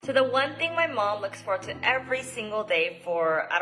So the one thing my mom looks forward to every single day for, I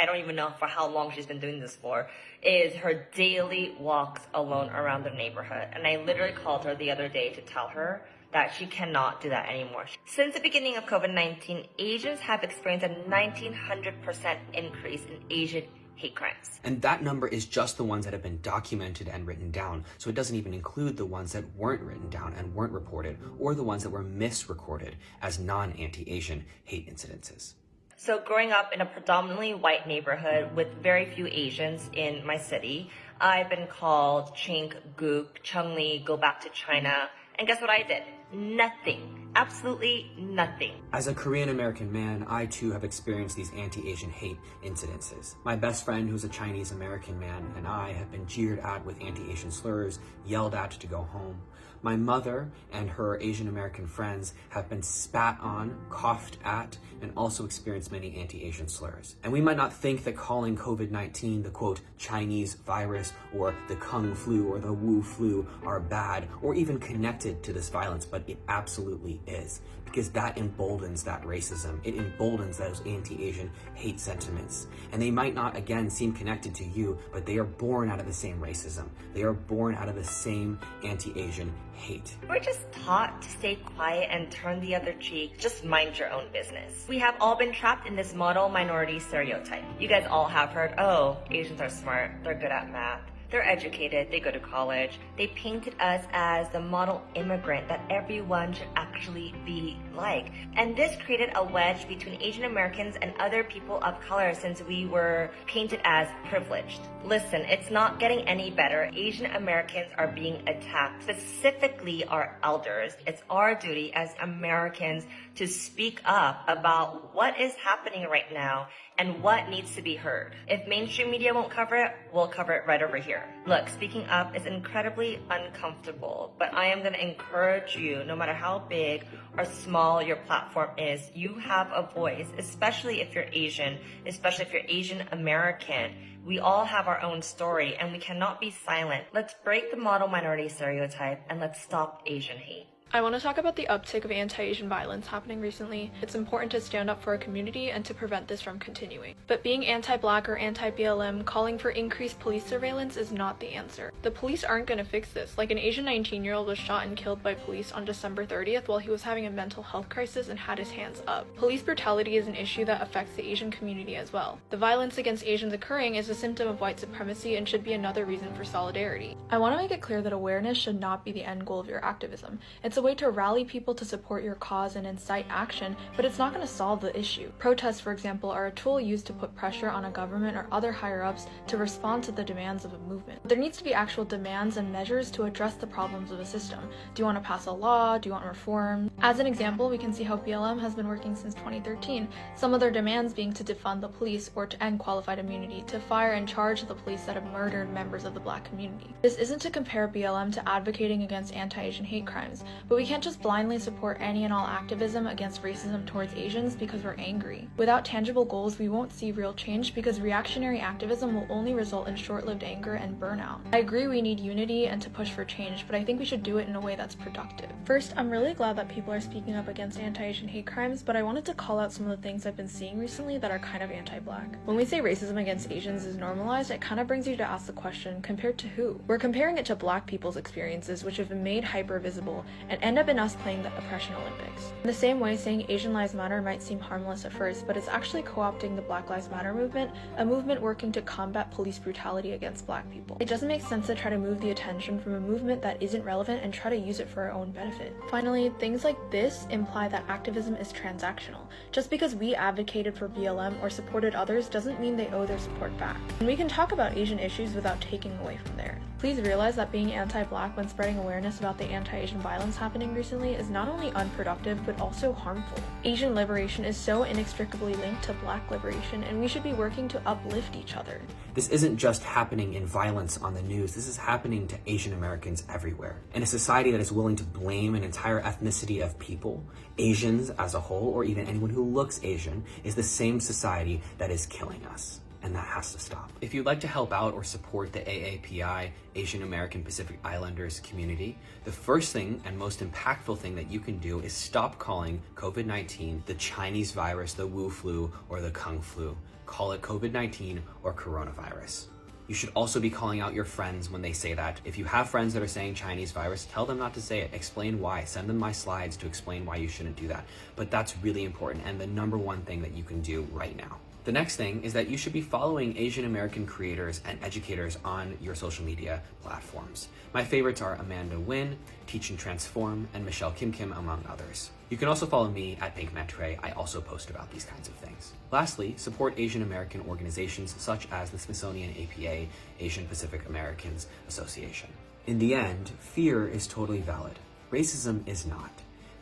don't even know for how long she's been doing this for, is her daily walks alone around the neighborhood. And I literally called her the other day to tell her that she cannot do that anymore. Since the beginning of COVID-19, Asians have experienced a 1900% increase in Asian hate crimes. And that number is just the ones that have been documented and written down. So it doesn't even include the ones that weren't written down and weren't reported, or the ones that were misrecorded as non-anti-Asian hate incidences. So growing up in a predominantly white neighborhood with very few Asians in my city, I've been called chink, gook, chungli, go back to China. And guess what I did? Nothing. Absolutely nothing. As a Korean American man, I too have experienced these anti-Asian hate incidences. My best friend, who's a Chinese American man, and I have been jeered at with anti-Asian slurs, yelled at to go home. My mother and her Asian American friends have been spat on, coughed at, and also experienced many anti-Asian slurs. And we might not think that calling COVID-19 the quote Chinese virus or the Kung flu or the Wu flu are bad or even connected to this violence, but it absolutely is, because that emboldens that racism. It emboldens those anti-Asian hate sentiments. And they might not, again, seem connected to you, but they are born out of the same racism. They are born out of the same anti-Asian hate. We're just taught to stay quiet and turn the other cheek, just mind your own business. We have all been trapped in this model minority stereotype. You guys all have heard, oh, Asians are smart, they're good at math. They're educated, they go to college. They painted us as the model immigrant that everyone should actually be like. And this created a wedge between Asian Americans and other people of color since we were painted as privileged. Listen, it's not getting any better. Asian Americans are being attacked, specifically our elders. It's our duty as Americans to speak up about what is happening right now and what needs to be heard. If mainstream media won't cover it, we'll cover it right over here. Look, speaking up is incredibly uncomfortable, but I am going to encourage you, no matter how big or small your platform is, you have a voice, especially if you're Asian, especially if you're Asian American. We all have our own story and we cannot be silent. Let's break the model minority stereotype and let's stop Asian hate. I want to talk about the uptick of anti-Asian violence happening recently. It's important to stand up for our community and to prevent this from continuing. But being anti-Black or anti-BLM, calling for increased police surveillance is not the answer. The police aren't going to fix this. Like, an Asian 19-year-old was shot and killed by police on December 30th while he was having a mental health crisis and had his hands up. Police brutality is an issue that affects the Asian community as well. The violence against Asians occurring is a symptom of white supremacy and should be another reason for solidarity. I want to make it clear that awareness should not be the end goal of your activism. It's a way to rally people to support your cause and incite action, but it's not going to solve the issue. Protests, for example, are a tool used to put pressure on a government or other higher-ups to respond to the demands of a movement. There needs to be actual demands and measures to address the problems of a system. Do you want to pass a law? Do you want reform? As an example, we can see how BLM has been working since 2013, some of their demands being to defund the police or to end qualified immunity, to fire and charge the police that have murdered members of the Black community. This isn't to compare BLM to advocating against anti-Asian hate crimes, but we can't just blindly support any and all activism against racism towards Asians because we're angry. Without tangible goals, we won't see real change because reactionary activism will only result in short-lived anger and burnout. I agree we need unity and to push for change, but I think we should do it in a way that's productive. First, I'm really glad that people are speaking up against anti-Asian hate crimes, but I wanted to call out some of the things I've been seeing recently that are kind of anti-Black. When we say racism against Asians is normalized, it kind of brings you to ask the question, compared to who? We're comparing it to Black people's experiences, which have been made hyper-visible and end up in us playing the oppression Olympics. In the same way, saying Asian Lives Matter might seem harmless at first, but it's actually co-opting the Black Lives Matter movement, a movement working to combat police brutality against Black people. It doesn't make sense to try to move the attention from a movement that isn't relevant and try to use it for our own benefit. Finally, things like this imply that activism is transactional. Just because we advocated for BLM or supported others doesn't mean they owe their support back. And we can talk about Asian issues without taking away from theirs. Please realize that being anti-Black when spreading awareness about the anti-Asian violence happening recently is not only unproductive but also harmful. Asian liberation is so inextricably linked to Black liberation, and we should be working to uplift each other. This isn't just happening in violence on the news, this is happening to Asian Americans everywhere. In a society that is willing to blame an entire ethnicity of people, Asians as a whole, or even anyone who looks Asian, is the same society that is killing us. and that has to stop. If you'd like to help out or support the AAPI, Asian American Pacific Islanders community, the first thing and most impactful thing that you can do is stop calling COVID-19 the Chinese virus, the Wu flu, or the Kung flu. Call it COVID-19 or coronavirus. You should also be calling out your friends when they say that. If you have friends that are saying Chinese virus, tell them not to say it. Explain why. Send them my slides to explain why you shouldn't do that. But that's really important and the number one thing that you can do right now. The next thing is that you should be following Asian American creators and educators on your social media platforms. My favorites are Amanda Nguyen, Teach and Transform, and Michelle Kim Kim, among others. You can also follow me at Pink Metre. I also post about these kinds of things. Lastly, support Asian American organizations such as the Smithsonian APA, Asian Pacific Americans Association. In the end, fear is totally valid. Racism is not.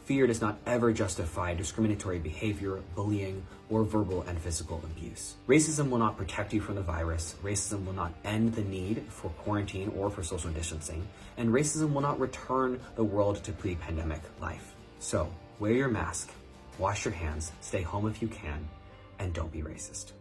Fear does not ever justify discriminatory behavior, bullying, or verbal and physical abuse. Racism will not protect you from the virus. Racism will not end the need for quarantine or for social distancing. And racism will not return the world to pre-pandemic life. So, wear your mask, wash your hands, stay home if you can, and don't be racist.